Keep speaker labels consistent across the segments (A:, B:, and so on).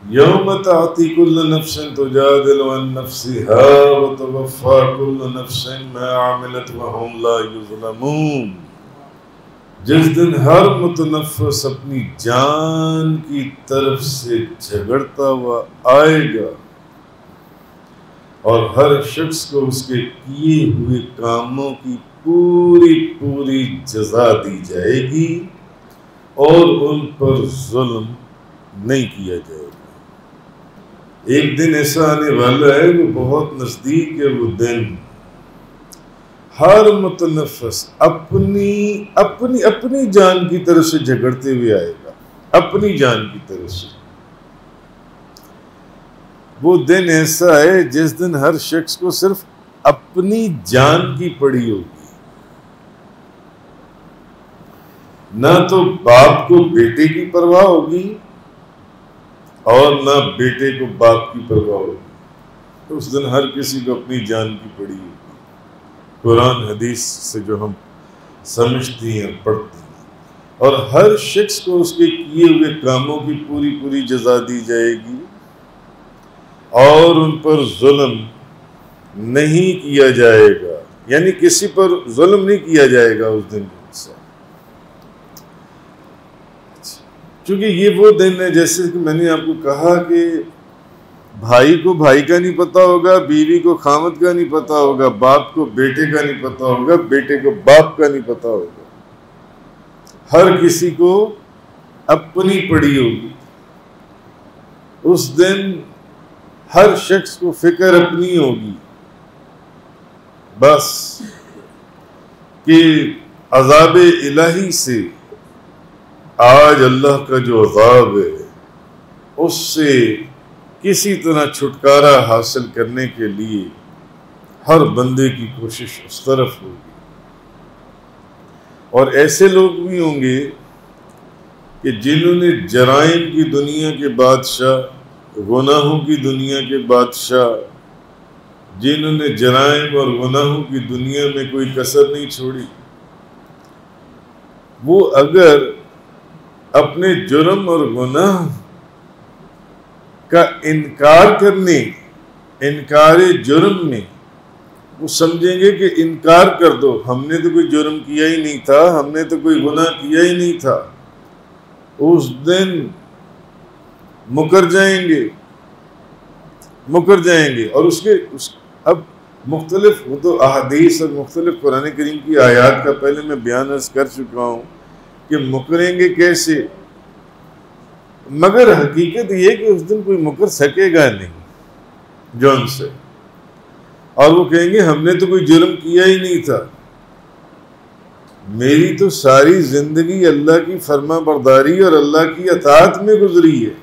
A: یوم تعطی کل نفس تجادل عن نفسها وتوفى كل نفس ما عملت وهم لا یظلمون، جس دن ہر متنفس اپنی جان کی طرف سے جھگڑتا ہوا آئے گا اور ہر شخص کو اس کے کیے ہوئے کاموں کی پوری جزا دی جائے گی اور ان پر ظلم نہیں کیا جائے گا۔ ایک دن ایسا آنے والا ہے، وہ بہت نزدیک ہے، وہ دن ہر متنفس اپنی جان کی طرف سے جھگڑتے ہوئے آئے گا، اپنی جان کی طرف سے۔ وہ دن ایسا ہے جس دن ہر شخص کو صرف اپنی جان کی پڑی ہوگی، نہ تو باپ کو بیٹے کی پرواہ ہوگی اور نہ بیٹے کو باپ کی پرواہ ہوگی۔ اس دن ہر کسی کو اپنی جان کی پڑی ہوگی، قرآن حدیث سے جو ہم سمجھتی ہیں پڑھتی ہیں، اور ہر شخص کو اس کے کیے ہوئے کاموں کی پوری جزا دی جائے گی اور ان پر ظلم نہیں کیا جائے گا، یعنی کسی پر ظلم نہیں کیا جائے گا اس دن سے۔ چونکہ یہ وہ دن ہے، جیسے کہ میں نے آپ کو کہا کہ بھائی کو بھائی کا نہیں پتہ ہوگا، بیوی کو خامد کا نہیں پتہ ہوگا، باپ کو بیٹے کا نہیں پتہ ہوگا، بیٹے کو باپ کا نہیں پتہ ہوگا، ہر کسی کو اپنی پڑی ہوگی۔ اس دن ہر شخص کو فکر اپنی ہوگی، بس کہ عذاب الہی سے، آج اللہ کا جو عذاب ہے اس سے کسی طرح چھٹکارا حاصل کرنے کے لیے ہر بندے کی کوشش اس طرف ہوگی۔ اور ایسے لوگ بھی ہوں گے کہ جنہوں نے جرائم کی دنیا کے بادشاہ، گناہوں کی دنیا کے بادشاہ، جنہوں نے جرائم اور گناہوں کی دنیا میں کوئی کسر نہیں چھوڑی، وہ اگر اپنے جرم اور گناہ کا انکار جرم میں وہ سمجھیں گے کہ انکار کر دو، ہم نے تو کوئی جرم کیا ہی نہیں تھا، ہم نے تو کوئی گناہ کیا ہی نہیں تھا، اس دن مکر جائیں گے۔ اور اب مختلف وہ تو احادیث اور مختلف قرآن کریم کی آیات کا پہلے میں بیان عرض کر چکا ہوں کہ مکریں گے کیسے، مگر حقیقت یہ کہ اس دن کوئی مکر سکے گا نہیں جو ان سے، اور وہ کہیں گے ہم نے تو کوئی جرم کیا ہی نہیں تھا، میری تو ساری زندگی اللہ کی فرما برداری اور اللہ کی اطاعت میں گزری ہے۔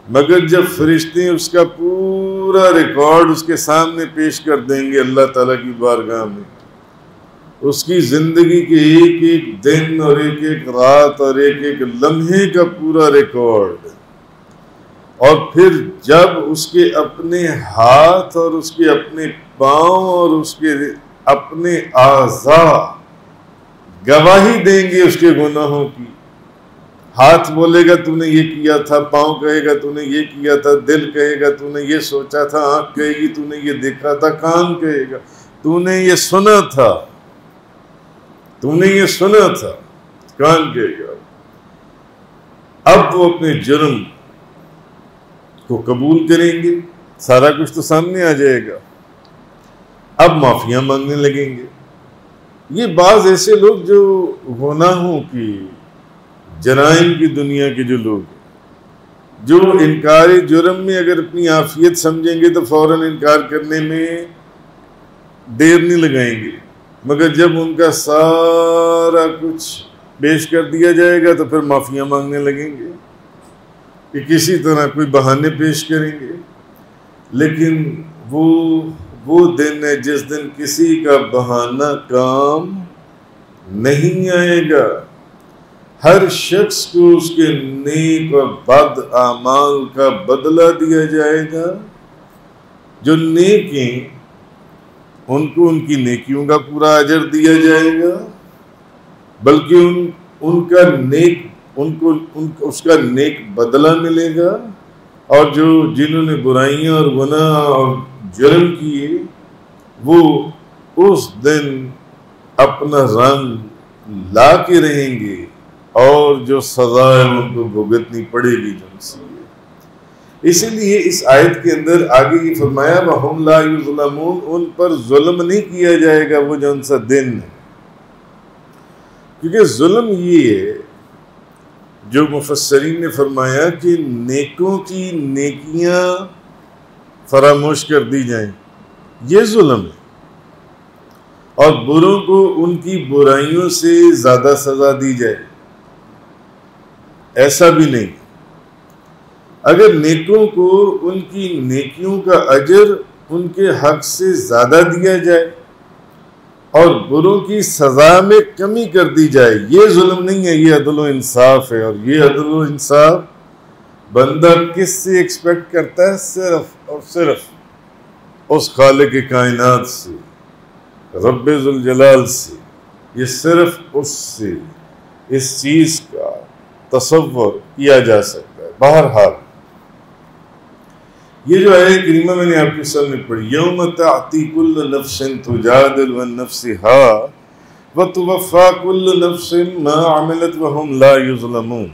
A: مگر جب فرشتے اس کا پورا ریکارڈ اس کے سامنے پیش کر دیں گے اللہ تعالیٰ کی بارگاہ میں، اس کی زندگی کے ایک ایک دن اور ایک ایک رات اور ایک ایک لمحے کا پورا ریکارڈ، اور پھر جب اس کے اپنے ہاتھ اور اس کے اپنے پاؤں اور اس کے اپنے اعضاء گواہی دیں گے اس کے گناہوں کی، ہاتھ بولے گا تو نے یہ کیا تھا، پاؤں کہے گا تو نے یہ کیا تھا، دل کہے گا تو نے یہ سوچا تھا، آنکھ کہے گی تو نے یہ دیکھا تھا، کان کہے گا تو نے یہ سنا تھا، کان کہے گا۔ اب وہ اپنے جرم کو قبول کریں گے، سارا کچھ تو سامنے آ جائے گا، اب معافیاں مانگنے لگیں گے۔ یہ بعض ایسے لوگ جو گناہوں کی، جرائم کی دنیا کے جو لوگ ہیں، جو انکار جرم میں اگر اپنی عافیت سمجھیں گے تو فوراً انکار کرنے میں دیر نہیں لگائیں گے، مگر جب ان کا سارا کچھ پیش کر دیا جائے گا تو پھر معافیاں مانگنے لگیں گے کہ کسی طرح کوئی بہانے پیش کریں گے۔ لیکن وہ دن ہے جس دن کسی کا بہانہ کام نہیں آئے گا، ہر شخص کو اس کے نیک اور بد اعمال کا بدلہ دیا جائے گا۔ جو نیک ہیں ان کو ان کی نیکیوں کا پورا اجر دیا جائے گا، بلکہ ان کا نیک ان کو اس کا نیک بدلہ ملے گا، اور جنہوں نے برائیاں اور گناہ اور جرم کیے وہ اس دن اپنا رنگ لا کے رہیں گے، اور جو سزا ہے ان کو بھگتنی پڑے گی جن سے۔ اسی لیے اس آیت کے اندر آگے یہ فرمایا وَهُمْ لَا يُظْلَمُونَ، ان پر ظلم نہیں کیا جائے گا وہ جن سا دن ہے۔ کیونکہ ظلم یہ ہے جو مفسرین نے فرمایا کہ نیکوں کی نیکیاں فراموش کر دی جائیں، یہ ظلم ہے، اور بروں کو ان کی برائیوں سے زیادہ سزا دی جائے، ایسا بھی نہیں۔ اگر نیکوں کو ان کی نیکیوں کا اجر ان کے حق سے زیادہ دیا جائے اور بروں کی سزا میں کمی کر دی جائے، یہ ظلم نہیں ہے، یہ عدل و انصاف ہے۔ اور یہ عدل و انصاف بندہ کس سے ایکسپیکٹ کرتا ہے؟ صرف اور صرف اس خالق کائنات سے، رب ذوالجلال سے۔ یہ صرف اس سے اس چیز کا تصور کیا جا سکتا ہے۔ بہرحال یہ جو آیت کریمہ میں نے آپ کے سامنے پڑھی، یوم تأتی کل نفس تجادل عن نفسها وتوفى كل نفس ما عملت وهم لا يظلمون،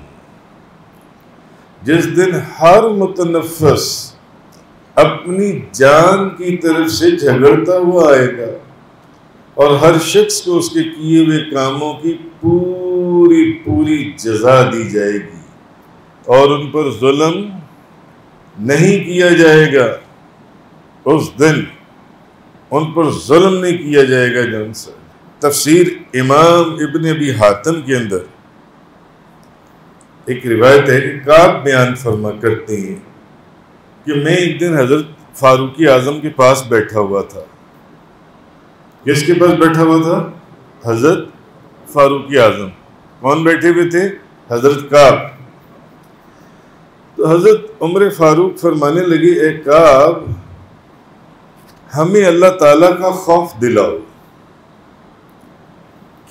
A: جس دن ہر متنفس اپنی جان کی طرف سے جھگڑتا ہوا آئے گا، اور ہر شخص کو اس کے کیے ہوئے کاموں کی پوری جزا دی جائے گی، اور ان پر ظلم نہیں کیا جائے گا۔ اس دن ان پر ظلم نہیں کیا جائے گا جن سے۔ تفسیر امام ابن ابی حاتم کے اندر ایک روایت ہے کہ کعب بیان فرما کرتے ہیں کہ میں ایک دن حضرت فاروق اعظم کے پاس بیٹھا ہوا تھا۔ کس کے پاس بیٹھا ہوا تھا؟ حضرت فاروق اعظم۔ کون بیٹھے ہوئے تھے؟ حضرت کعب۔ تو حضرت عمر فاروق فرمانے لگے، اے کعب، ہمیں اللہ تعالیٰ کا خوف دلاؤ۔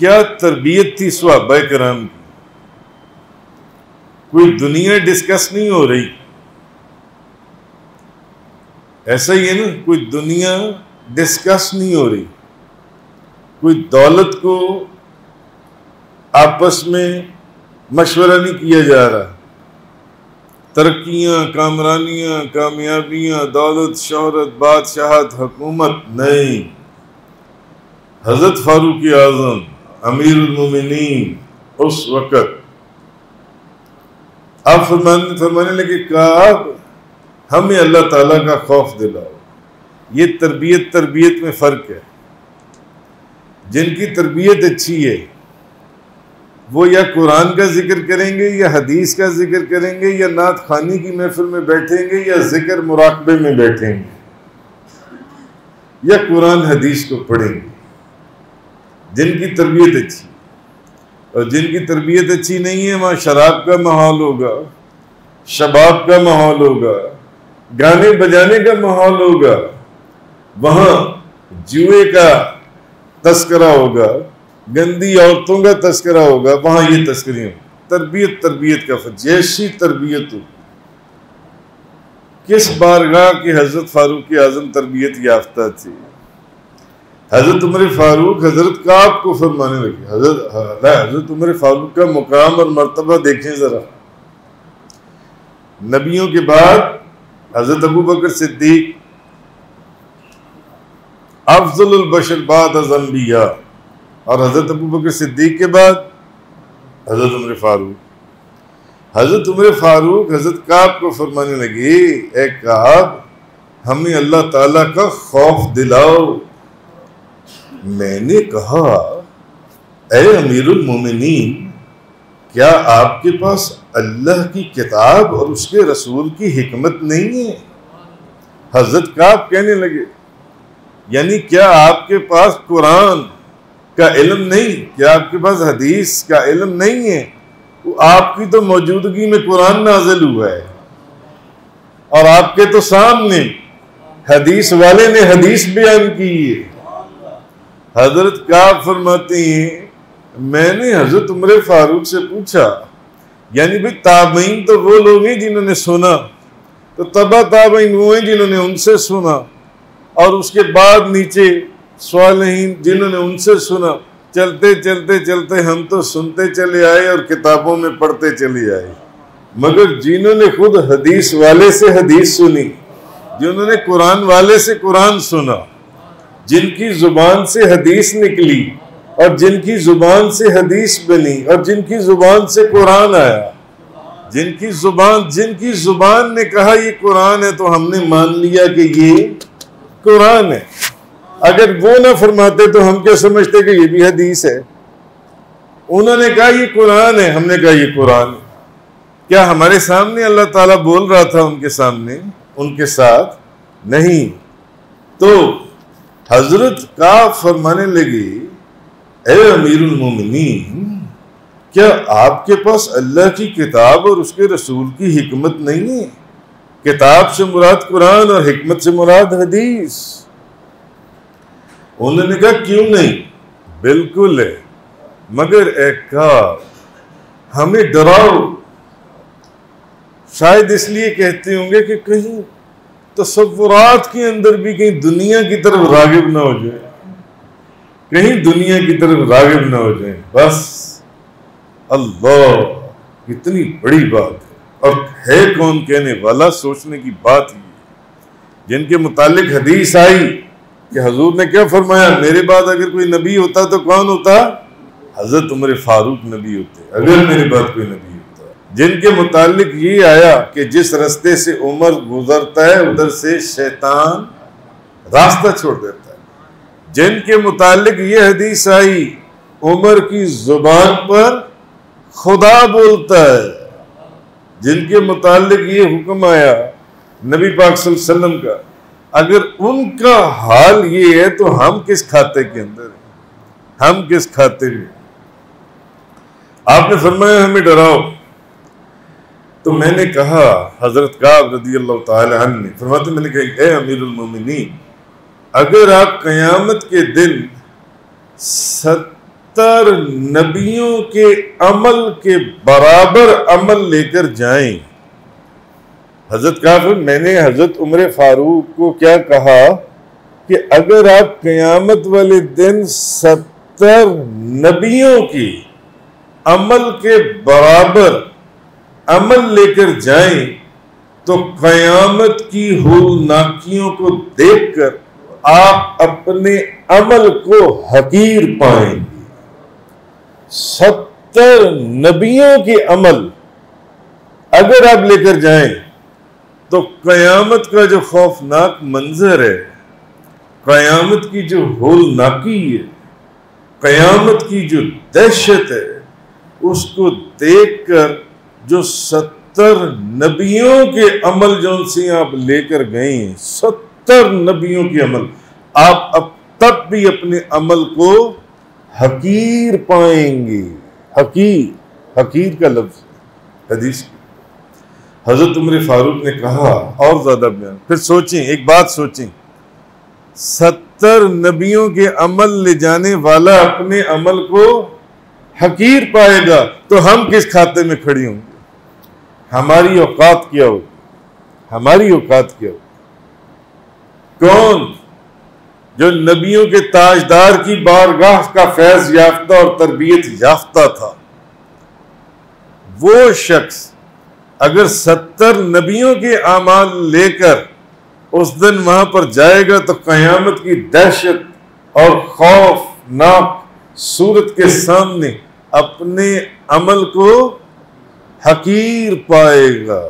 A: کیا تربیت تھی صحابہ کرام کی، کوئی دنیا ڈسکس نہیں ہو رہی، ایسا ہی ہے نا، کوئی دنیا ڈسکس نہیں ہو رہی، کوئی دولت کو آپس میں مشورہ نہیں کیا جا رہا، ترقیاں، کامرانیاں، کامیابیاں، دولت، شہرت، بادشاہت، حکومت نہیں۔ حضرت فاروق اعظم امیر المومنین اس وقت آپ فرمانے لگے، کعب ہمیں اللہ تعالیٰ کا خوف دلاؤ۔ یہ تربیت میں فرق ہے۔ جن کی تربیت اچھی ہے وہ یا قرآن کا ذکر کریں گے، یا حدیث کا ذکر کریں گے، یا نعت خوانی کی محفل میں بیٹھیں گے، یا ذکر مراقبے میں بیٹھیں گے، یا قرآن حدیث کو پڑھیں گے۔ جن کی تربیت اچھی، اور جن کی تربیت اچھی نہیں ہے، وہاں شراب کا ماحول ہوگا، شباب کا ماحول ہوگا، گانے بجانے کا ماحول ہوگا، وہاں جوئے کا تذکرہ ہوگا، گندی عورتوں کا تذکرہ ہوگا، وہاں یہ تذکریاں۔ تربیت کا فرق، جیسی تربیت ہو۔ کس بارگاہ کے حضرت فاروق اعظم تربیت یافتہ تھے؟ حضرت عمر فاروق حضرت کعب کو فرمانے لگے۔ حضرت عمر فاروق کا مقام اور مرتبہ دیکھیں ذرا۔ نبیوں کے بعد حضرت ابو بکر صدیق افضل البشر بعد از انبیاء، اور حضرت ابو بکر صدیق کے بعد حضرت عمر فاروق۔ حضرت عمر فاروق حضرت کعب کو فرمانے لگے، اے کعب ہمیں اللہ تعالیٰ کا خوف دلاؤ۔ میں نے کہا، اے امیر المومنین، کیا آپ کے پاس اللہ کی کتاب اور اس کے رسول کی حکمت نہیں ہے؟ حضرت کعب کہنے لگے، یعنی کیا آپ کے پاس قرآن کا علم نہیں؟ کیا آپ کے پاس حدیث کا علم نہیں ہے؟ آپ کی تو موجودگی میں قرآن نازل ہوا ہے، اور آپ کے تو سامنے حدیث والے نے حدیث بیان کی ہے۔ حضرت کعب فرماتے ہیں، میں نے حضرت عمر فاروق سے پوچھا، یعنی بھی تابعین تو وہ لوگ ہیں جنہوں نے سنا، تو تبع تابعین وہ ہیں جنہوں نے ان سے سنا، اور اس کے بعد نیچے صالحین جنہوں نے ان سے سنا. چلتے چلتے چلتے ہم تو سنتے چلے آئے اور کتابوں میں پڑھتے چلے آئے، مگر جنہوں نے خود حدیث والے سے حدیث سنی، جنہوں نے قرآن والے سے قرآن سنا، جن کی زبان سے حدیث نکلی اور جن کی زبان سے حدیث بنی اور جن کی زبان سے قرآن آیا، جن کی زبان نے کہا یہ قرآن ہے تو ہم نے مان لیا کہ یہ قرآن ہے. اگر وہ نہ فرماتے تو ہم کیا سمجھتے کہ یہ بھی حدیث ہے. انہوں نے کہا یہ قرآن ہے، ہم نے کہا یہ قرآن ہے. کیا ہمارے سامنے اللہ تعالیٰ بول رہا تھا ان کے سامنے، ان کے ساتھ؟ نہیں. تو حضرت کا فرمانے لگی اے امیر المومنین، کیا آپ کے پاس اللہ کی کتاب اور اس کے رسول کی حکمت نہیں ہے؟ کتاب سے مراد قرآن اور حکمت سے مراد حدیث. انہوں نے کہا کیوں نہیں، بالکل ہے، مگر اے کعب ہمیں ڈراؤ. شاید اس لیے کہتے ہوں گے کہ کہیں تصورات کے اندر بھی کہیں دنیا کی طرف راغب نہ ہو جائے، کہیں دنیا کی طرف راغب نہ ہو جائیں. بس اللہ اتنی بڑی بات ہے، اور ہے کون کہنے والا، سوچنے کی بات ہی. جن کے متعلق حدیث آئی کہ حضور نے کیا فرمایا، میرے بعد اگر کوئی نبی ہوتا تو کون ہوتا؟ حضرت عمر فاروق نبی ہوتے اگر میرے بعد کوئی نبی ہوتا. جن کے متعلق یہ آیا کہ جس رستے سے عمر گزرتا ہے ادھر سے شیطان راستہ چھوڑ دیتا ہے. جن کے متعلق یہ حدیث آئی عمر کی زبان پر خدا بولتا ہے. جن کے متعلق یہ حکم آیا نبی پاک صلی اللہ علیہ وسلم کا، اگر ان کا حال یہ ہے تو ہم کس کھاتے کے اندر ہیں؟ ہم کس کھاتے میں؟ آپ نے فرمایا ہمیں ڈراؤ. تو میں نے کہا، حضرت کعب رضی اللہ تعالی عنہ نے فرماتے، میں نے کہا اے امیر المومنین، اگر آپ قیامت کے دن 70 نبیوں کے عمل کے برابر عمل لے کر جائیں. حضرت کعب، میں نے حضرت عمر فاروق کو کیا کہا کہ اگر آپ قیامت والے دن 70 نبیوں کی عمل کے برابر عمل لے کر جائیں تو قیامت کی ہولناکیوں کو دیکھ کر آپ اپنے عمل کو حقیر پائیں گے. 70 نبیوں کی عمل اگر آپ لے کر جائیں تو قیامت کا جو خوفناک منظر ہے، قیامت کی جو ہولناکی ہے، قیامت کی جو دہشت ہے، اس کو دیکھ کر جو 70 نبیوں کے عمل جو ان سے آپ لے کر گئے ہیں، 70 نبیوں کے عمل، آپ اب تب بھی اپنے عمل کو حقیر پائیں گے. حقیر کا لفظ حدیث کی. حضرت عمر فاروق نے کہا اور زیادہ بیان. پھر سوچیں، ایک بات سوچیں، 70 نبیوں کے عمل لے جانے والا اپنے عمل کو حقیر پائے گا تو ہم کس کھاتے میں کھڑی ہوں گے؟ ہماری اوقات کیا ہوگی؟ ہماری اوقات کیا ہوگی؟ کون جو نبیوں کے تاجدار کی بارگاہ کا فیض یافتہ اور تربیت یافتہ تھا، وہ شخص اگر 70 نبیوں کے اعمال لے کر اس دن وہاں پر جائے گا تو قیامت کی دہشت اور خوفناک صورت کے سامنے اپنے عمل کو حقیر پائے گا.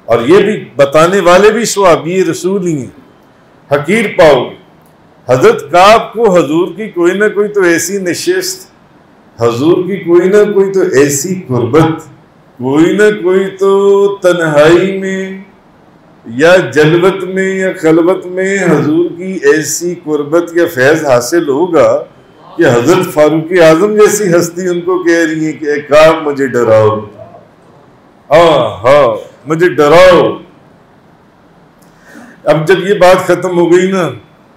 A: اور یہ بھی بتانے والے بھی صحابی رسول ہی ہیں. حقیر پاؤ گے. حضرت کعب کو حضور کی کوئی نہ کوئی تو ایسی نشست، حضور کی کوئی نہ کوئی تو ایسی قربت، کوئی نہ کوئی تو تنہائی میں یا جلوت میں یا خلوت میں حضور کی ایسی قربت یا فیض حاصل ہوگا کہ حضرت فاروق اعظم جیسی ہستی ان کو کہہ رہی ہے کہ اے کعب مجھے ڈراؤ، مجھے ڈراؤ. اب جب یہ بات ختم ہو گئی نا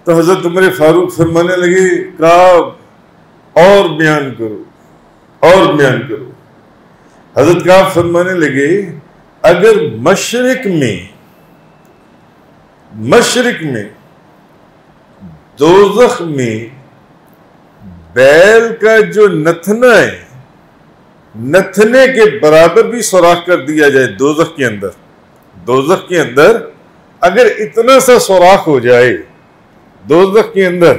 A: تو حضرت عمر فاروق فرمانے لگے کعب اور بیان کرو، اور بیان کرو۔ حضرت کعب فرمانے لگے اگر مشرق میں دوزخ میں بیل کا جو نتنا ہے، نتنے کے برابر بھی سوراخ کر دیا جائے دوزخ کے اندر اگر اتنا سا سوراخ ہو جائے، دوزخ کے اندر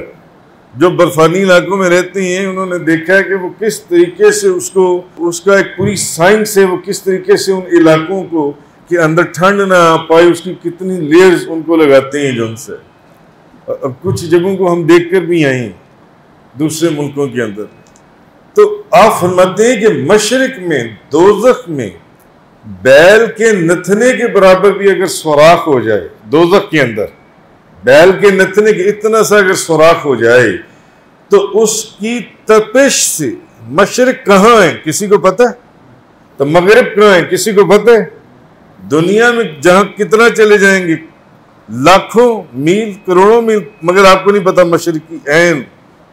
A: جو برفانی علاقوں میں رہتے ہیں انہوں نے دیکھا ہے کہ وہ کس طریقے سے اس کا ایک پوری سائنس ہے، وہ کس طریقے سے ان علاقوں کو کہ اندر ٹھنڈ نہ آ پائے اس کی کتنی لیئرز ان کو لگاتے ہیں جو ان سے۔ اب کچھ جگہوں کو ہم دیکھ کر بھی آئے ہیں دوسرے ملکوں کے اندر، تو آپ فرماتے ہیں کہ مشرق میں دوزخ میں بیل کے نتنے کے برابر بھی اگر سوراخ ہو جائے، دوزخ کے اندر بیل کے نتنے کے اتنا سا اگر سوراخ ہو جائے تو اس کی تپش سے مشرق کہاں ہے کسی کو پتہ ہے؟ تو مغرب کہاں ہے کسی کو پتہ ہے؟ دنیا میں جہاں کتنا چلے جائیں گے، لاکھوں میل، کروڑوں میل، مگر آپ کو نہیں پتا مشرق کی عین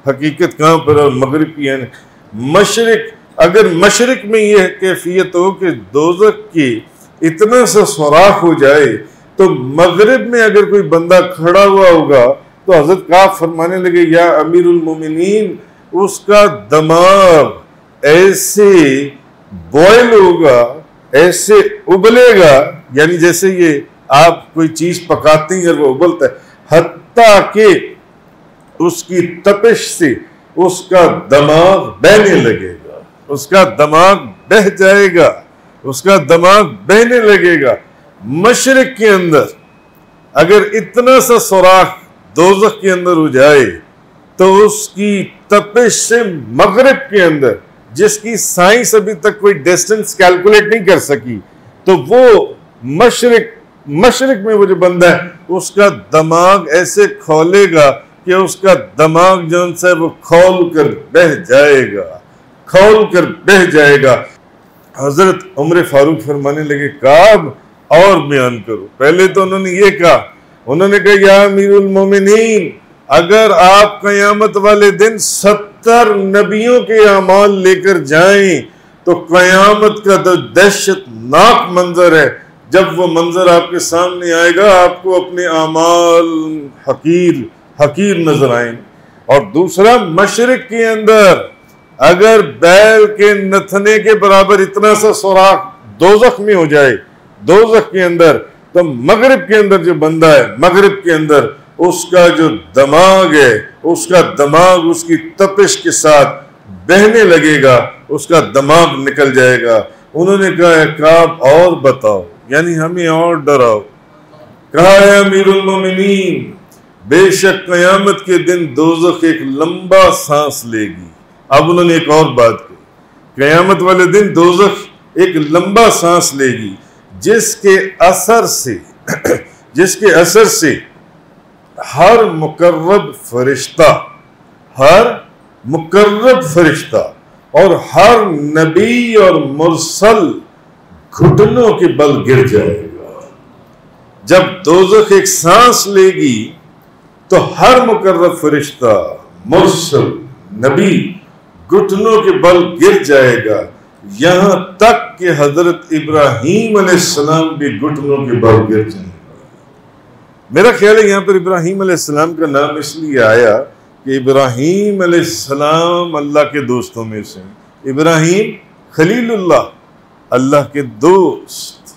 A: حقیقت کہاں پر اور مغرب کی عین۔ اگر مشرق میں یہ کیفیت ہو کہ دوزخ کی اتنا سا سوراخ ہو جائے تو مغرب میں اگر کوئی بندہ کھڑا ہوا ہوگا تو حضرت کعب فرمانے لگے یا امیر المومنین اس کا دماغ ایسے بوائل ہوگا، ایسے ابلے گا، یعنی جیسے یہ آپ کوئی چیز پکاتے ہیں اور وہ ابلتا ہے، حتیٰ کہ اس کی تپش سے اس کا دماغ بہنے لگے گا، اس کا دماغ بہہ جائے گا، اس کا دماغ بہنے لگے گا۔ مشرق کے اندر اگر اتنا سا سوراخ دوزخ کے اندر ہو جائے تو اس کی تپش سے مغرب کے اندر، جس کی سائنس ابھی تک کوئی ڈسٹنس کیلکولیٹ نہیں کر سکی، تو وہ مشرق میں وہ جو بندہ ہے اس کا دماغ ایسے کھولے گا کہ اس کا دماغ جو ہے وہ کھول کر بہہ جائے گا۔ حضرت عمر فاروق فرمانے لگے کعب اور بیان کرو۔ پہلے تو انہوں نے یہ کہا، انہوں نے کہا یا امیر المومنین اگر آپ قیامت والے دن 70 نبیوں کے اعمال لے کر جائیں تو قیامت کا تو دہشت ناک منظر ہے، جب وہ منظر آپ کے سامنے آئے گا آپ کو اپنے اعمال حقیر نظر آئیں۔ اور دوسرا مشرق کے اندر اگر بیل کے نتنے کے برابر اتنا سا سوراخ دوزخ میں ہو جائے، دوزخ کے اندر، تو مغرب کے اندر جو بندہ ہے، مغرب کے اندر اس کا جو دماغ ہے، اس کا دماغ اس کی تپش کے ساتھ بہنے لگے گا، اس کا دماغ نکل جائے گا۔ انہوں نے کہا کعب اور بتاؤ، یعنی ہمیں اور ڈراؤ۔ کہا ہے امیر المومنین بے شک قیامت کے دن دوزخ ایک لمبا سانس لے گی۔ اب انہوں نے ایک اور بات کی، قیامت والے دن دوزخ ایک لمبا سانس لے گی جس کے اثر سے ہر مقرب فرشتہ اور ہر نبی اور مرسل گھٹنوں کے بل گر جائے گا۔ جب دوزخ ایک سانس لے گی تو ہر مقرب فرشتہ، مرسل، نبی گھٹنوں کے بل گر جائے گا، یہاں تک کہ حضرت ابراہیم علیہ السلام بھی گھٹنوں کے بل گر جائیں گے۔ میرا خیال ہے یہاں پر ابراہیم علیہ السلام کا نام اس لیے آیا کہ ابراہیم علیہ السلام اللہ کے دوستوں میں سے، ابراہیم خلیل اللہ کے دوست،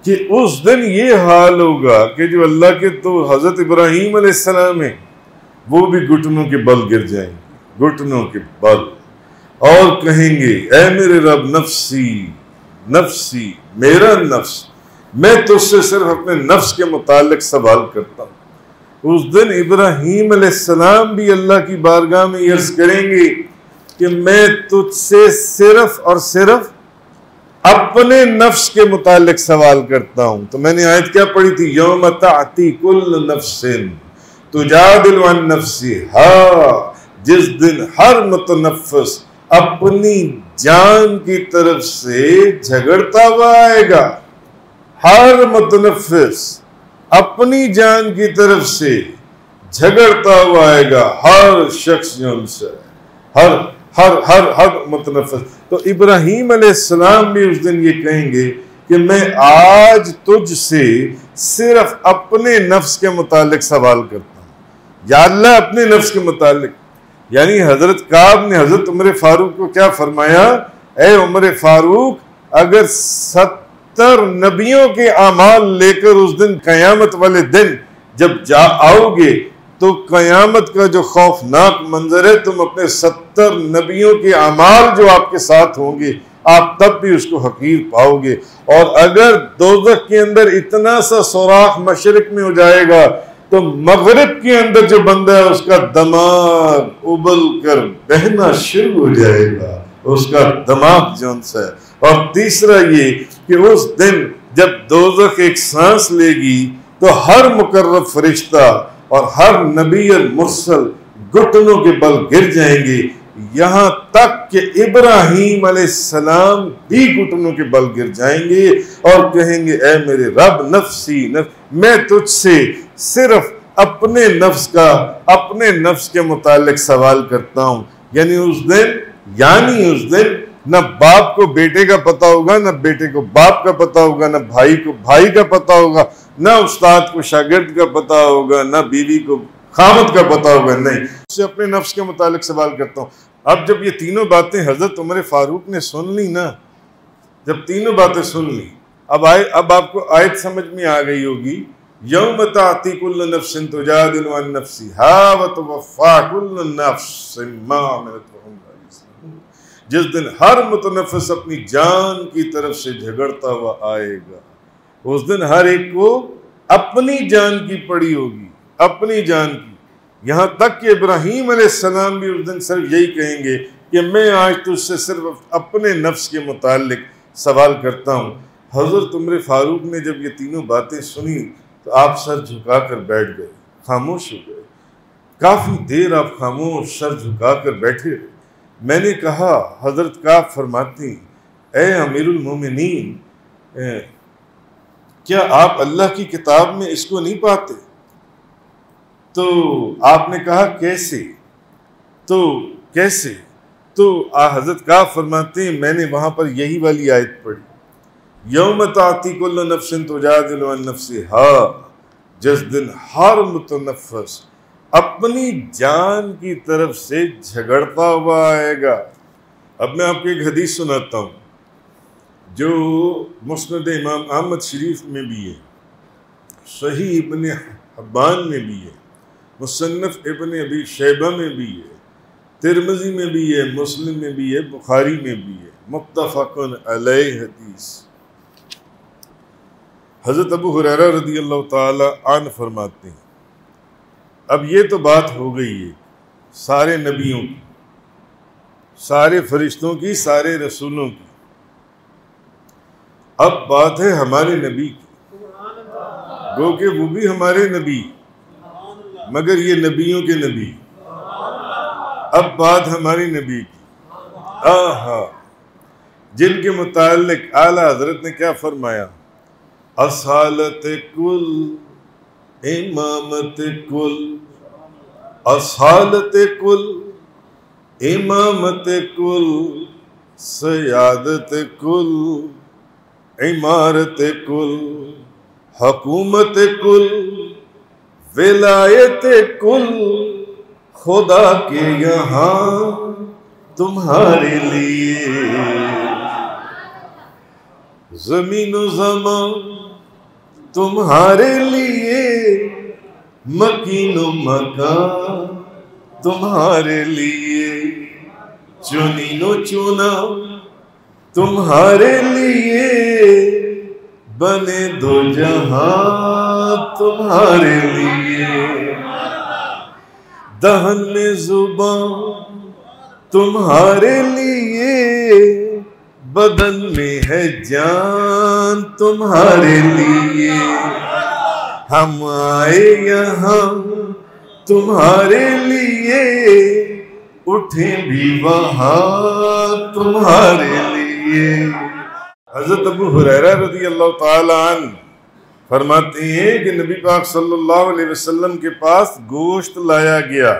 A: کہ اس دن یہ حال ہوگا کہ جو اللہ کے تو حضرت ابراہیم علیہ السلام ہیں وہ بھی گھٹنوں کے بل گر جائیں گے، گھٹنوں کے بل، اور کہیں گے اے میرے رب نفسی نفسی، میرا نفس، میں تجھ سے صرف اپنے نفس کے متعلق سوال کرتا ہوں۔ اس دن ابراہیم علیہ السلام بھی اللہ کی بارگاہ میں عرض کریں گے کہ میں تجھ سے صرف اور صرف اپنے نفس کے متعلق سوال کرتا ہوں۔ تو میں نے آیت کیا پڑھی تھی، یوم تأتی کل نفس تجادل عن نفسہا، جس دن ہر متنفس اپنی جان کی طرف سے جھگڑتا ہوا آئے گا، ہر متنفس اپنی جان کی طرف سے جھگڑتا ہوا آئے گا، ہر شخص جو ان سے ہر متنفس. تو ابراہیم علیہ السلام بھی اس دن یہ کہیں گے کہ میں آج تجھ سے صرف اپنے نفس کے متعلق سوال کرتا ہوں. یا اللہ اپنے نفس کے متعلق. یعنی حضرت کعب نے حضرت عمر فاروق کو کیا فرمایا؟ اے عمر فاروق، اگر 70 نبیوں کے اعمال لے کر اس دن قیامت والے دن جب جا آؤ گے تو قیامت کا جو خوفناک منظر ہے، تم اپنے 70 نبیوں کے اعمال جو آپ کے ساتھ ہوں گے آپ تب بھی اس کو حقیر پاؤ گے. اور اگر دوزخ کے اندر اتنا سا سوراخ مشرق میں ہو جائے گا تو مغرب کے اندر جو بندہ ہے اس کا دماغ ابل کر بہنا شروع ہو جائے گا، اس کا دماغ جون سا ہے. اور تیسرا یہ کہ اس دن جب دوزخ ایک سانس لے گی تو ہر مقرب فرشتہ اور ہر نبی المرسل گھٹنوں کے بل گر جائیں گے، یہاں تک کہ ابراہیم علیہ السلام بھی گھٹنوں کے بل گر جائیں گے اور کہیں گے اے میرے رب، نفسی میں تجھ سے صرف اپنے نفس کے متعلق سوال کرتا ہوں. یعنی اس دن نہ باپ کو بیٹے کا پتہ ہوگا، نہ بیٹے کو باپ کا پتہ ہوگا، نہ بھائی کو بھائی کا پتہ ہوگا، نہ استاد کو شاگرد کا پتہ ہوگا، نہ بیوی کو خامد کا پتہ ہوگا. نہیں، اس سے اپنے نفس کے متعلق سوال کرتا ہوں. اب جب یہ تینوں باتیں حضرت عمر فاروق نے سن لی نا، جب تینوں باتیں سن لی، اب آپ کو آیت سمجھ میں آ گئی ہوگی. یوم تأتی کل نفس تجادل عن نفسها وتوفی کل نفس ما عملت وهم لا یظلمون. جس دن ہر متنفس اپنی جان کی طرف سے جھگڑتا ہوا آئے گا، اس دن ہر ایک کو اپنی جان کی پڑی ہوگی، اپنی جان کی. یہاں تک کہ ابراہیم علیہ السلام بھی اس دن صرف یہی کہیں گے کہ میں آج تجھ سے صرف اپنے نفس کے متعلق سوال کرتا ہوں. حضرت عمر فاروق نے جب یہ تینوں باتیں سنی تو آپ سر جھکا کر بیٹھ گئے، خاموش ہو گئے. کافی دیر آپ خاموش سر جھکا کر بیٹھے رہے. میں نے کہا حضرت کعب فرماتی اے امیر المومنین، کیا آپ اللہ کی کتاب میں اس کو نہیں پاتے؟ تو آپ نے کہا کیسے؟ تو حضرت کعب فرماتے ہیں میں نے وہاں پر یہی والی آیت پڑھی، یوم تأتی کل نفس تجادل عن نفسها. جس دن ہر متنفس اپنی جان کی طرف سے جھگڑتا ہوا آئے گا. اب میں آپ کو ایک حدیث سناتا ہوں جو مسند امام احمد شریف میں بھی ہے، صحیح ابن حبان میں بھی ہے، مصنف ابن ابی شیبہ میں بھی ہے، ترمذی میں بھی ہے، مسلم میں بھی ہے، بخاری میں بھی ہے، متفق علیہ حدیث. حضرت ابو ہریرہ رضی اللہ تعالی عنہ فرماتے ہیں اب یہ تو بات ہو گئی ہے سارے نبیوں کی، سارے فرشتوں کی، سارے رسولوں کی. اب بات ہے ہمارے نبی کی، گو کہ وہ بھی ہمارے نبی مگر یہ نبیوں کے نبی. اب بات ہماری نبی کی، جن کے متعلق اعلیٰ حضرت نے کیا فرمایا؟ اصالت کل، امامت کل، اصالت کل، امامت کل، سیادت کل، عمارت کل، حکومت کل، ولایت کل، خدا کے یہاں تمہارے لیے. زمین و زمان تمہارے لیے، مکین و مکان تمہارے لیے، چنین و چنا تمہارے لیے، بنے دو جہاں تمہارے لیے، دہن میں زبان تمہارے لیے، بدن میں ہے جان تمہارے لیے. ہم آئے یہاں تمہارے لیے، اٹھیں بھی وہاں تمہارے لیے. حضرت ابو ہریرہ رضی اللہ تعالی عنہ فرماتے ہیں کہ نبی پاک صلی اللہ علیہ وسلم کے پاس گوشت لایا گیا،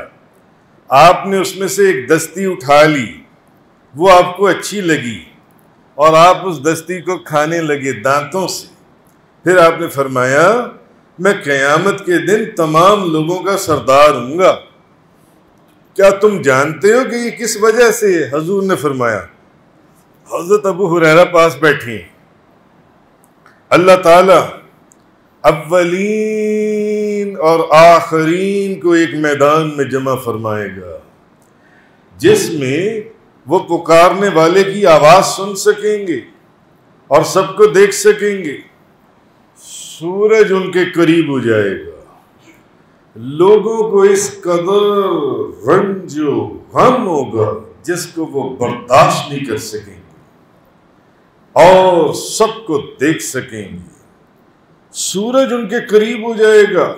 A: آپ نے اس میں سے ایک دستی اٹھا لی وہ آپ کو اچھی لگی اور آپ اس دستی کو کھانے لگے دانتوں سے، پھر آپ نے فرمایا میں قیامت کے دن تمام لوگوں کا سردار ہوں گا، کیا تم جانتے ہو کہ یہ کس وجہ سے ہے؟ حضور نے فرمایا، حضرت ابو ہریرہ پاس بیٹھے ہیں، اللہ تعالیٰ اولین اور آخرین کو ایک میدان میں جمع فرمائے گا جس میں وہ پکارنے والے کی آواز سن سکیں گے اور سب کو دیکھ سکیں گے، سورج ان کے قریب ہو جائے گا، لوگوں کو اس قدر رنج و غم ہوگا جس کو وہ برداشت نہیں کر سکیں گے اور سب کو دیکھ سکیں گے، سورج ان کے قریب ہو جائے گا،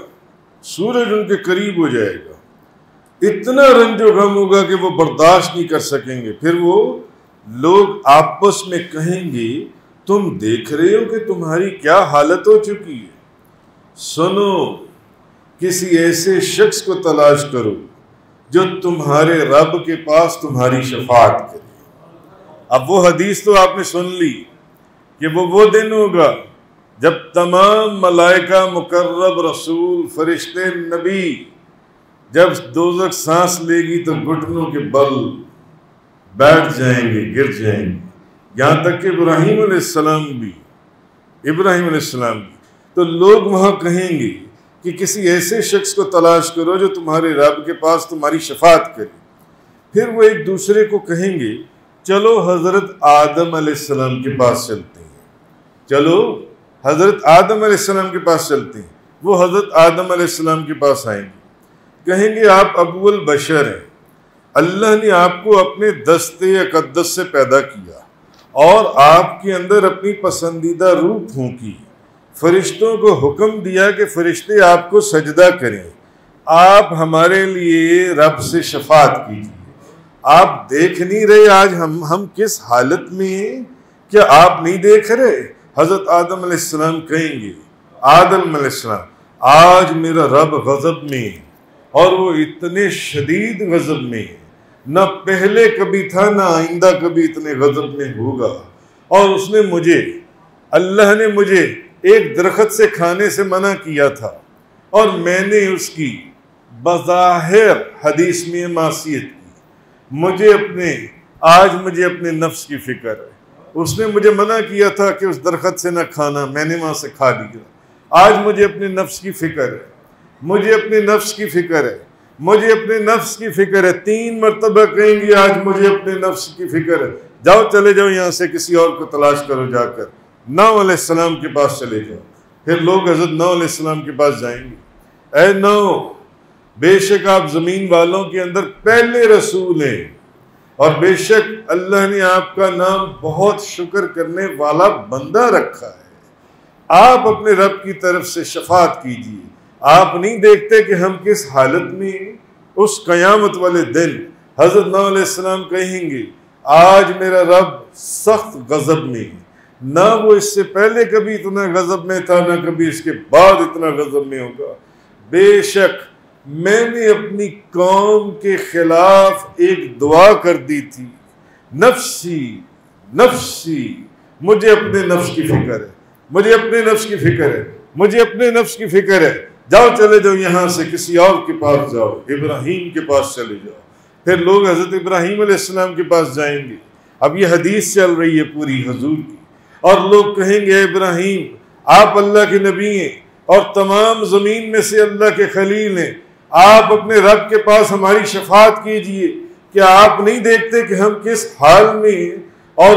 A: سورج ان کے قریب ہو جائے گا، اتنا رنج و غم ہوگا کہ وہ برداشت نہیں کر سکیں گے، پھر وہ لوگ آپس میں کہیں گے تم دیکھ رہے ہو کہ تمہاری کیا حالت ہو چکی ہے، سنو کسی ایسے شخص کو تلاش کرو جو تمہارے رب کے پاس تمہاری شفاعت کرے۔ اب وہ حدیث تو آپ نے سن لی کہ وہ دن ہوگا جب تمام ملائکہ مقرب، رسول، فرشتے، نبی جب دوزخ سانس لے گی تو گھٹنوں کے بل بیٹھ جائیں گے، گر جائیں گے، یہاں تک کہ ابراہیم علیہ السلام بھی تو لوگ وہاں کہیں گے کہ کسی ایسے شخص کو تلاش کرو جو تمہارے رب کے پاس تمہاری شفاعت کرے، پھر وہ ایک دوسرے کو کہیں گے چلو حضرت آدم علیہ السلام کے پاس چلتے ہیں، چلو حضرت آدم علیہ السلام کے پاس چلتے ہیں، وہ حضرت آدم علیہ السلام کے پاس آئیں گے، کہیں گے آپ ابو البشر ہیں، اللہ نے آپ کو اپنے دستے اقدس سے پیدا کیا اور آپ کے اندر اپنی پسندیدہ روح پھونکی، فرشتوں کو حکم دیا کہ فرشتے آپ کو سجدہ کریں، آپ ہمارے لیے رب سے شفاعت کیجیے، آپ دیکھ نہیں رہے آج ہم کس حالت میں ہیں، کیا آپ نہیں دیکھ رہے؟ حضرت آدم علیہ السلام کہیں گے آدم علیہ السلام آج میرا رب غضب میں ہے اور وہ اتنے شدید غضب میں ہے، نہ پہلے کبھی تھا نہ آئندہ کبھی اتنے غضب میں ہوگا، اور اس نے اللہ نے مجھے ایک درخت سے کھانے سے منع کیا تھا اور میں نے اس کی بظاہر حدیث میں معصیت کی، آج مجھے اپنے نفس کی فکر ہے، اس نے مجھے منع کیا تھا کہ اس درخت سے نہ کھانا، میں نے وہاں سے کھا لیا، آج مجھے اپنے نفس کی فکر ہے، مجھے اپنے نفس کی فکر ہے، مجھے اپنے نفس کی فکر ہے، 3 مرتبہ کہیں گے آج مجھے اپنے نفس کی فکر ہے، جاؤ چلے جاؤ یہاں سے کسی اور کو تلاش کرو، جا کر نوح علیہ السلام کے پاس چلے جاؤ، پھر لوگ حضرت نوح علیہ السلام کے پاس جائیں گے، اے نوح بے شک آپ زمین والوں کے اندر پہلے رسول ہیں اور بے شک اللہ نے آپ کا نام بہت شکر کرنے والا بندہ رکھا ہے، آپ اپنے رب کی طرف سے شفاعت کیجیے، آپ نہیں دیکھتے کہ ہم کس حالت میں ہیں؟ اس قیامت والے دن حضرت نوح علیہ السلام کہیں گے آج میرا رب سخت غضب میں ہے، نہ وہ اس سے پہلے کبھی اتنا غضب میں تھا نہ کبھی اس کے بعد اتنا غضب میں ہوگا، بے شک میں نے اپنی قوم کے خلاف ایک دعا کر دی تھی، نفسی نفسی، مجھے اپنے نفس کی فکر ہے، مجھے اپنے نفس کی فکر ہے، مجھے اپنے نفس کی فکر ہے، جاؤ چلے جاؤ یہاں سے کسی اور کے پاس جاؤ، ابراہیم کے پاس چلے جاؤ، پھر لوگ حضرت ابراہیم علیہ السلام کے پاس جائیں گے، اب یہ حدیث چل رہی ہے پوری حضور کی، اور لوگ کہیں گے ابراہیم آپ اللہ کے نبی ہیں اور تمام زمین میں سے اللہ کے خلیل ہیں، آپ اپنے رب کے پاس ہماری شفاعت کیجئے، کیا آپ نہیں دیکھتے کہ ہم کس حال میں ہیں؟ اور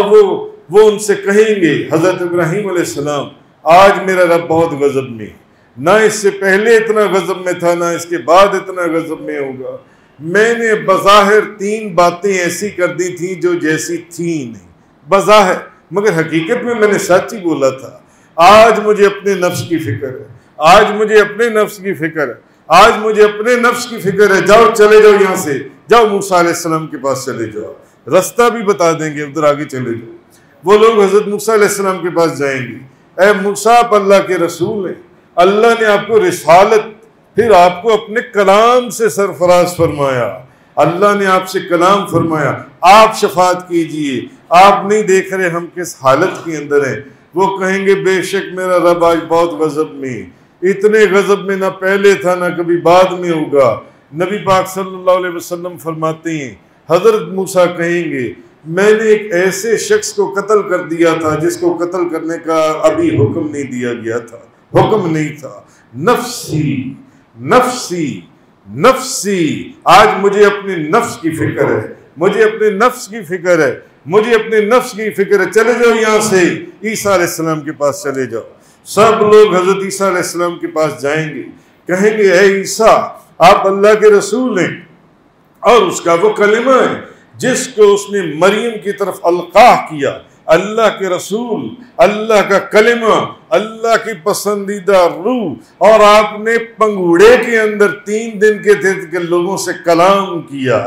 A: وہ ان سے کہیں گے حضرت ابراہیم علیہ السلام آج میرا رب بہت غضب میں ہے، نہ اس سے پہلے اتنا غضب میں تھا نہ اس کے بعد اتنا غضب میں ہوگا، میں نے بظاہر 3 باتیں ایسی کر دی تھیں جو جیسی تھیں نہیں، بظاہر، مگر حقیقت میں نے سچ ہی بولا تھا، آج مجھے اپنے نفس کی فکر ہے، آج مجھے اپنے نفس کی فکر ہے، آج مجھے اپنے نفس کی فکر ہے، جاؤ چلے جاؤ یہاں سے، جاؤ موسیٰ علیہ السلام کے پاس چلے جاؤ، رستہ بھی بتا دیں گے، ادھر آگے چلے جاؤ، وہ لوگ حضرت موسیٰ علیہ السلام کے پاس جائیں گے، اے موسیٰ آپ اللہ کے رسول ہیں، اللہ نے آپ کو رسالت پھر آپ کو اپنے کلام سے سرفراز فرمایا، اللہ نے آپ سے کلام فرمایا، آپ شفاعت کیجئے، آپ نہیں دیکھ رہے ہم کس حالت کے اندر ہیں۔ وہ کہیں گے بے شک میرا رب آج بہت غضب میں، اتنے غضب میں نہ پہلے تھا نہ کبھی بعد میں ہوگا۔ نبی پاک صلی اللہ علیہ وسلم فرماتے ہیں، حضرت موسیٰ کہیں گے میں نے ایک ایسے شخص کو قتل کر دیا تھا جس کو قتل کرنے کا ابھی حکم نہیں دیا گیا تھا، حکم نہیں تھا۔ نفسی نفسی نفسی، آج مجھے اپنے نفس کی فکر ہے، مجھے اپنے نفس کی فکر ہے، مجھے اپنے نفس کی فکر ہے۔ چلے جاؤ یہاں سے، عیسیٰ علیہ السلام کے پاس چلے جاؤ۔ سب لوگ حضرت عیسیٰ علیہ السلام کے پاس جائیں گے، کہیں گے اے عیسیٰ آپ اللہ کے رسول ہیں، اور اس کا وہ کلمہ ہے جس کو اس نے مریم کی طرف القاح کیا، اللہ کے رسول، اللہ کا کلمہ، اللہ کی پسندیدہ روح، اور آپ نے پنگوڑے کے اندر 3 دن کے لوگوں سے کلام کیا۔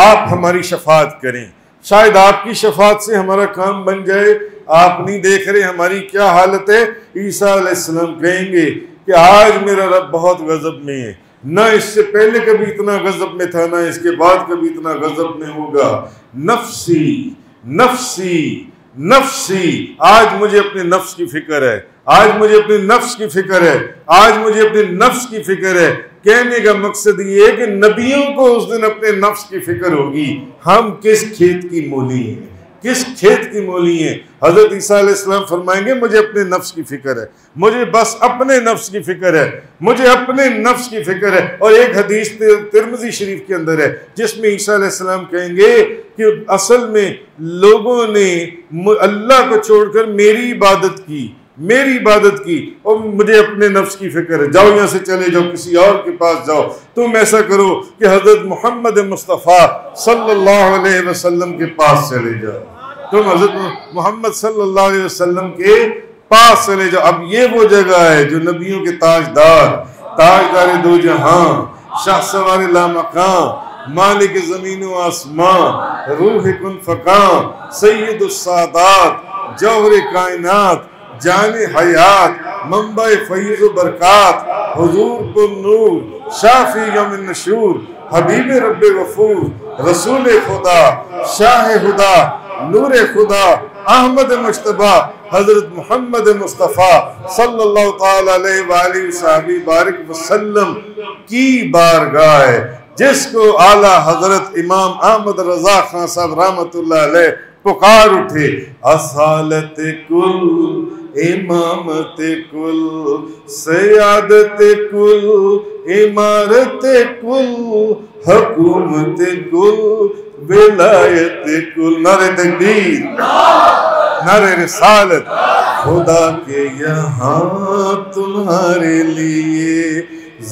A: آپ ہماری شفاعت کریں، شاید آپ کی شفاعت سے ہمارا کام بن جائے۔ آپ نہیں دیکھ رہے ہماری کیا حالت ہے۔ عیسیٰ علیہ السلام کہیں گے کہ آج میرا رب بہت غضب میں ہے، نہ اس سے پہلے کبھی اتنا غضب میں تھا، نہ اس کے بعد کبھی اتنا غضب میں ہوگا۔ نفسی نفسی نفسی، آج مجھے اپنے نفس کی فکر ہے، آج مجھے اپنے نفس کی فکر ہے، آج مجھے اپنے نفس کی فکر ہے۔ کہنے کا مقصد یہ ہے کہ نبیوں کو اس دن اپنے نفس کی فکر ہوگی، ہم کس کھیت کی مولی ہیں، کس کھیت کی مولی ہیں۔ حضرت عیسیٰ علیہ السلام فرمائیں گے مجھے اپنے نفس کی فکر ہے، مجھے بس اپنے نفس کی فکر ہے، مجھے اپنے نفس کی فکر ہے۔ اور ایک حدیث ترمذی شریف کے اندر ہے جس میں عیسیٰ علیہ السلام کہیں گے کہ اصل میں لوگوں نے اللہ کو چھوڑ کر میری عبادت کی اور مجھے اپنے نفس کی فکر ہے۔ جاؤ یہاں سے چلے جاؤ، کسی اور کے پاس جاؤ، تم ایسا کرو کہ حضرت محمد مصطفیٰ صلی اللہ علیہ وسلم کے پاس چلے جاؤ، تم حضرت محمد صلی اللہ علیہ وسلم کے پاس چلے جاؤ۔ اب یہ وہ جگہ ہے جو نبیوں کے تاجدار دو جہاں، شاہ سوار لامکان، مالک زمین و آسمان، روح کن فکان، سید السادات، جوہر کائنات، جان حیات، منبع فیض و برکات، حضور کن نور، شافی یوم النشور، حبیب رب غفور، رسول خدا، شاہ خدا، نور خدا، احمد مجتبی، حضرت محمد مصطفیٰ صلی اللہ تعالی علیہ وآلہ وصحبہ بارک وسلم کی بارگاہ ہے، جس کو اعلیٰ حضرت امام احمد رضا خان صاحب رحمۃ اللہ علیہ پکار اٹھے۔ اصالت کل، امامت کل، سیادت کل، امارت کل، حکومت کل، ولایت کل۔ نعرہ تکبیر، نعرہ رسالت۔ خدا کے یہاں تمہارے لیے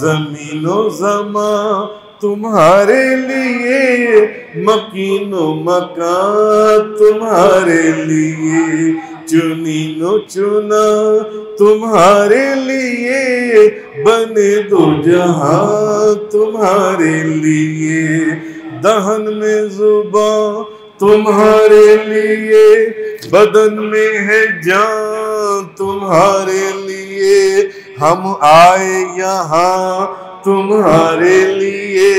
A: زمین و زمان، تمہارے لیے مکین و مکان، تمہارے لیے چنین و چنا، تمہارے لیے بنے دو جہاں، تمہارے لیے دہن میں زبان، تمہارے لیے بدن میں ہے جان، تمہارے لیے ہم آئے یہاں، تمہارے لیے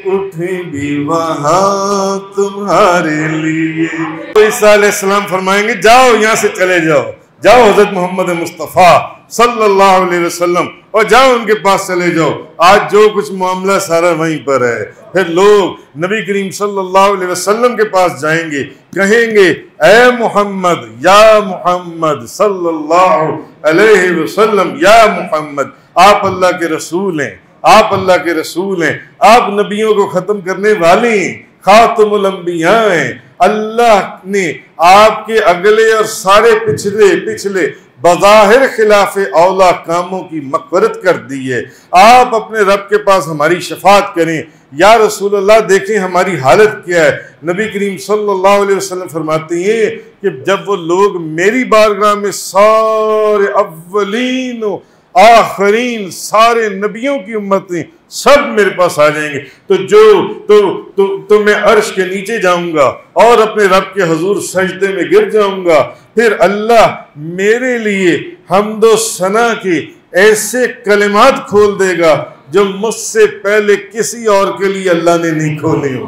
A: اٹھیں بھی وہاں، تمہارے لیے۔ تو عیسیٰ علیہ السلام فرمائیں گے جاؤ یہاں سے چلے جاؤ، جاؤ حضرت محمد مصطفیٰ صلی اللہ علیہ وسلم اور جاؤ ان کے پاس چلے جاؤ۔ آج جو کچھ معاملہ سارا وہیں پر ہے۔ پھر لوگ نبی کریم صلی اللہ علیہ وسلم کے پاس جائیں گے، کہیں گے اے محمد، یا محمد صلی اللہ علیہ وسلم، یا محمد، آپ اللہ کے رسول ہیں، آپ اللہ کے رسول ہیں، آپ نبیوں کو ختم کرنے والے ہیں، خاتم الانبیاء ہیں۔ اللہ نے آپ کے اگلے اور سارے پچھلے بظاہر خلاف اولا کاموں کی مغفرت کر دی ہے۔ آپ اپنے رب کے پاس ہماری شفاعت کریں۔ یا رسول اللہ دیکھیں ہماری حالت کیا ہے۔ نبی کریم صلی اللہ علیہ وسلم فرماتے ہیں کہ جب وہ لوگ میری بارگاہ میں سارے اولین و آخرین، سارے نبیوں کی امتیں سب میرے پاس آ جائیں گے تو میں عرش کے نیچے جاؤں گا اور اپنے رب کے حضور سجدے میں گر جاؤں گا۔ پھر اللہ میرے لیے حمد و ثنا کے ایسے کلمات کھول دے گا جو مجھ سے پہلے کسی اور کے لیے اللہ نے نہیں کھولی ہو،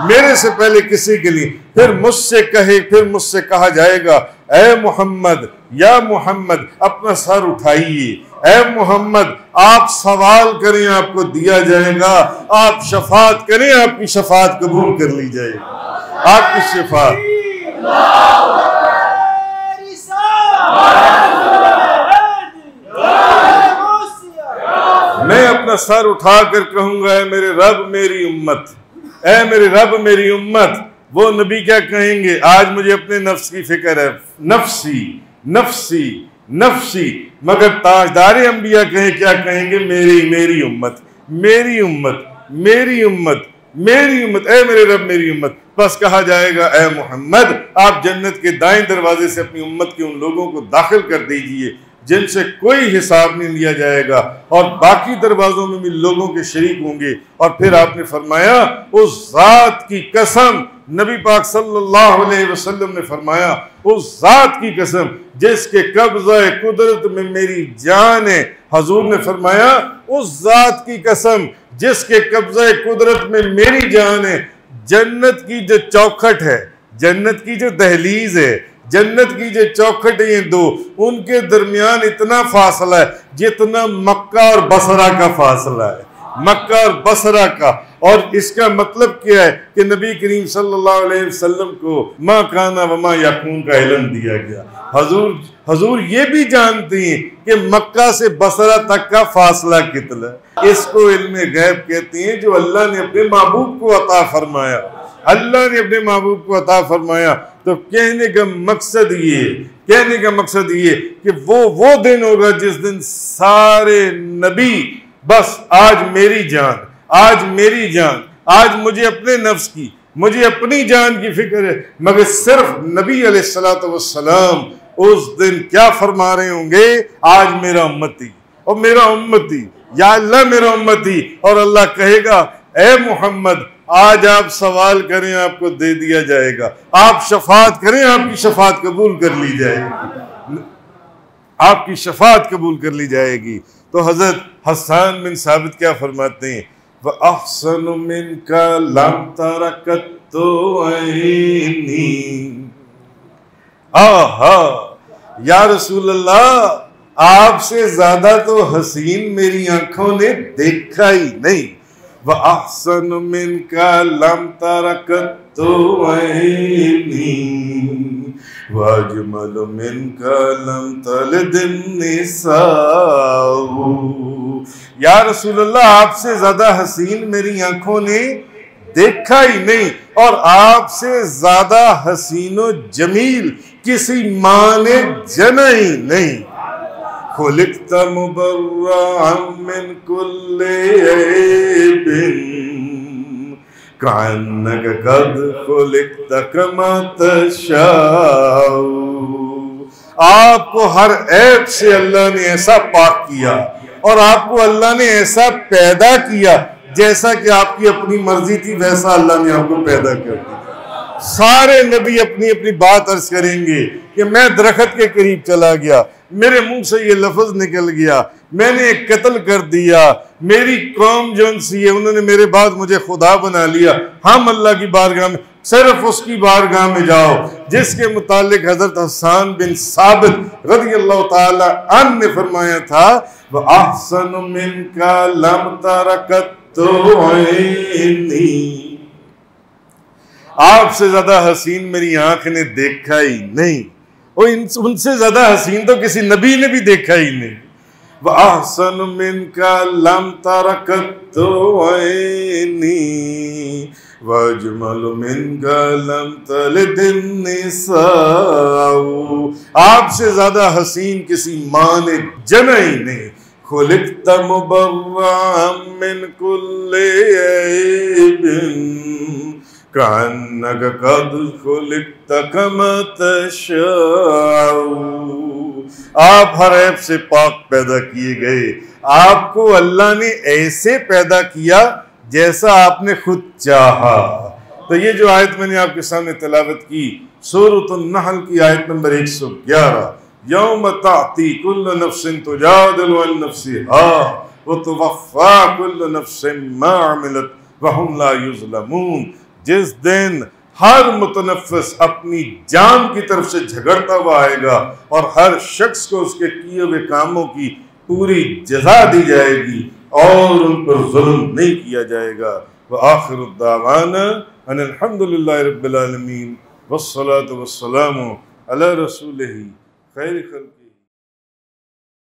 A: میرے سے پہلے کسی کے لیے. پھر مجھ سے کہا جائے گا اے محمد، یا محمد اپنا سر اٹھائیے، اے محمد آپ سوال کریں آپ کو دیا جائے گا، آپ شفاعت کریں آپ کی شفاعت قبول کر لی جائے گی. آپ کی شفاعت. میں اپنا سر اٹھا کر کہوں گا اے میرے رب میری امت، اے میرے رب میری امت. وہ نبی کیا کہیں گے؟ آج مجھے اپنے نفس کی فکر ہے، نفسی نفسی نفسی. مگر تاجدار انبیاء کیا کہیں گے؟ میری امت میری امت میری امت میری امت، اے میرے رب میری امت. بس کہا جائے گا اے محمد آپ جنت کے دائیں دروازے سے اپنی امت کے ان لوگوں کو داخل کر دیجئے جن سے کوئی حساب نہیں لیا جائے گا، اور باقی دروازوں میں بھی لوگوں کے شریک ہوں گے. اور پھر آپ نے فرمایا اس ذات کی قسم، نبی پاک صلی اللہ علیہ وسلم نے فرمایا اس ذات کی قسم جس کے قبضہ قدرت میں میری جان ہے. حضور نے فرمایا اس ذات کی قسم جس کے قبضہ قدرت میں میری جان ہے، جنت کی جو چوکھٹ ہے، جنت کی جو دہلیز ہے، جنت کی جو چوکھٹ ہیں دو، ان کے درمیان اتنا فاصلہ ہے جتنا مکہ اور بصرہ کا فاصلہ ہے، مکہ اور بصرہ کا. اور اس کا مطلب کیا ہے کہ نبی کریم صلی اللہ علیہ وسلم کو ما کانا وما یکون کا علم دیا گیا. حضور یہ بھی جانتے ہیں کہ مکہ سے بصرہ تک کا فاصلہ کتنا ہے. اس کو علم غیب کہتے ہیں جو اللہ نے اپنے محبوب کو عطا فرمایا. اللہ نے اپنے محبوب کو عطا فرمایا. تو کہنے کا مقصد یہ کہ وہ دن ہوگا جس دن سارے نبی بس آج میری جان، آج میری جان، آج مجھے اپنے نفس کی، مجھے اپنی جان کی فکر ہے. مگر صرف نبی علیہ السلام اس دن کیا فرما رہے ہوں گے؟ آج میرا امتی اور میرا امتی، یا اللہ میرا امتی. اور اللہ کہے گا اے محمد آج آپ سوال کریں آپ کو دے دیا جائے گا، آپ شفاعت کریں آپ کی شفاعت قبول کر لی جائے گی، آپ کی شفاعت قبول کر لی جائے گی. تو حضرت حسان بن ثابت کیا فرماتے ہیں؟ وَأَحْسَنُ مِنْكَ لَمْ تَرَكَتُّ عَيْنِي. آہا یا رسول اللہ آپ سے زیادہ تو حسین میری آنکھوں نے دیکھا ہی نہیں. وَأَحْسَنُ مِنْكَ لَمْ تَرَكَتُّ عَيْنِي وَأَجْمَلُ مِنْكَ لَمْ تَلِدِ النِّسَاءُ. یا رسول اللہ آپ سے زیادہ حسین میری آنکھوں نے دیکھا ہی نہیں، اور آپ سے زیادہ حسین و جمیل کسی ماں نے جنا ہی نہیں. خلقت مبرعا من كل عیب كأنك قد خلقت كما تشاء. آپ کو ہر عیب سے اللہ نے ایسا پاک کیا، اور آپ کو اللہ نے ایسا پیدا کیا جیسا کہ آپ کی اپنی مرضی تھی ویسا اللہ نے آپ کو پیدا کر دیا. سارے نبی اپنی اپنی بات عرض کریں گے کہ میں درخت کے قریب چلا گیا، میرے منہ سے یہ لفظ نکل گیا، میں نے ایک قتل کر دیا، میری قوم جون سی ہے انہوں نے میرے بعد مجھے خدا بنا لیا. ہم اللہ کی بارگاہ میں، صرف اس کی بارگاہ میں جاؤ جس کے متعلق حضرت حسان بن ثابت رضی اللہ تعالی عنہ نے فرمایا تھا وَأَحْسَنُ مِنْكَ لَمْ تَرَكَتُّ عَيْنِي. آپ سے زیادہ حسین میری آنکھ نے دیکھا ہی نہیں، اور ان سے زیادہ حسین تو کسی نبی نے بھی دیکھا ہی نہیں. وَأَحْسَنُ مِنْكَ لَمْ تَرَكَتُّ عَيْنِي وَأَجْمَلُ مِنْكَ لَمْ تَلِدِ النِّسَاءُ. آپ سے زیادہ حسین کسی ماں نے جنا ہی نہیں. خلقت مبرعا من كل عیب كأنك قد خلقت كما تشاء. آپ ہر عیب سے پاک پیدا کیے گئے، آپ کو اللہ نے ایسے پیدا کیا جیسا آپ نے خود چاہا. تو یہ جو آیت میں نے آپ کے سامنے تلاوت کی سورۃ النحل کی آیت نمبر 111، یوم تأتی کل نفس تجادل عن نفسها وتوفى كل نفس ما عملت وهم لا يظلمون۔ جس دن ہر متنفس اپنی جان کی طرف سے جھگڑتا ہوا آئے گا اور ہر شخص کو اس کے کیے ہوئے کاموں کی پوری جزا دی جائے گی اور ان پر ظلم نہیں کیا جائے گا۔ وآخر الدعوانا ان الحمد للہ رب العالمین والصلاة والسلام علی رسولہ خیر خلق